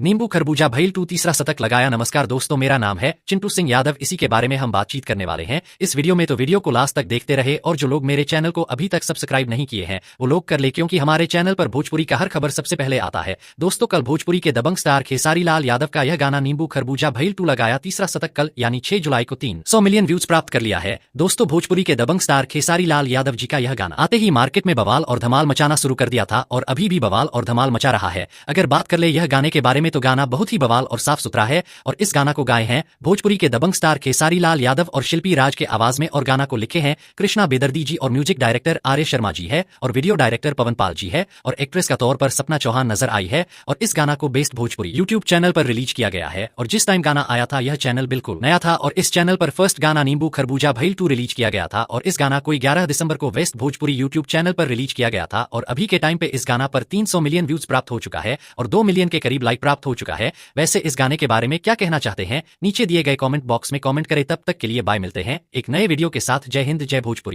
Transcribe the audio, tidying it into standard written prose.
नींबू खरबूजा भइल टू तीसरा शतक लगाया। नमस्कार दोस्तों, मेरा नाम है चिंटू सिंह यादव। इसी के बारे में हम बातचीत करने वाले हैं इस वीडियो में, तो वीडियो को लास्ट तक देखते रहे। और जो लोग मेरे चैनल को अभी तक सब्सक्राइब नहीं किए हैं वो लोग कर ले, क्योंकि हमारे चैनल पर भोजपुरी का हर खबर सबसे पहले आता है। दोस्तों, कल भोजपुरी के दबंग स्टार खेसारी लाल यादव का यह गाना नींबू खरबूजा भइल टू लगाया तीसरा शतक कल यानी 6 जुलाई को 300 मिलियन व्यूज प्राप्त कर लिया है। दोस्तों, भोजपुरी के दबंग स्टार खेसारी लाल यादव जी का यह गाना आते ही मार्केट में बवाल और धमाल मचाना शुरू कर दिया था और अभी भी बवाल और धमाल मचा रहा है। अगर बात कर ले यह गाने के बारे में तो गाना बहुत ही बवाल और साफ सुथरा है। और इस गाना को गाए हैं भोजपुरी के दबंग स्टार खेसारी लाल यादव और शिल्पी राज के आवाज में, और गाना को लिखे हैं कृष्णा बेदर्दी जी, और म्यूजिक डायरेक्टर आर्य शर्मा जी है, और वीडियो डायरेक्टर पवन पाल जी है, और एक्ट्रेस का तौर पर सपना चौहान नजर आई है। और इस गाना को बेस्ट भोजपुरी यूट्यूब चैनल पर रिलीज किया गया है। और जिस टाइम गाना आया था यह चैनल बिल्कुल नया था, और इस चैनल पर फर्स्ट गाना नींबू खरबूजा भइल टू रिलीज किया गया था। और इस गाना को 11 दिसंबर को वेस्ट भोजपुरी यूट्यूब चैनल पर रिलीज किया गया था। और अभी के टाइम पे इस गाना पर 300 मिलियन व्यूज प्राप्त हो चुका है और 2 मिलियन के करीब लाइक प्राप्त हो चुका है। वैसे इस गाने के बारे में क्या कहना चाहते हैं नीचे दिए गए कमेंट बॉक्स में कमेंट करें। तब तक के लिए बाय, मिलते हैं एक नए वीडियो के साथ। जय हिंद, जय भोजपुरी।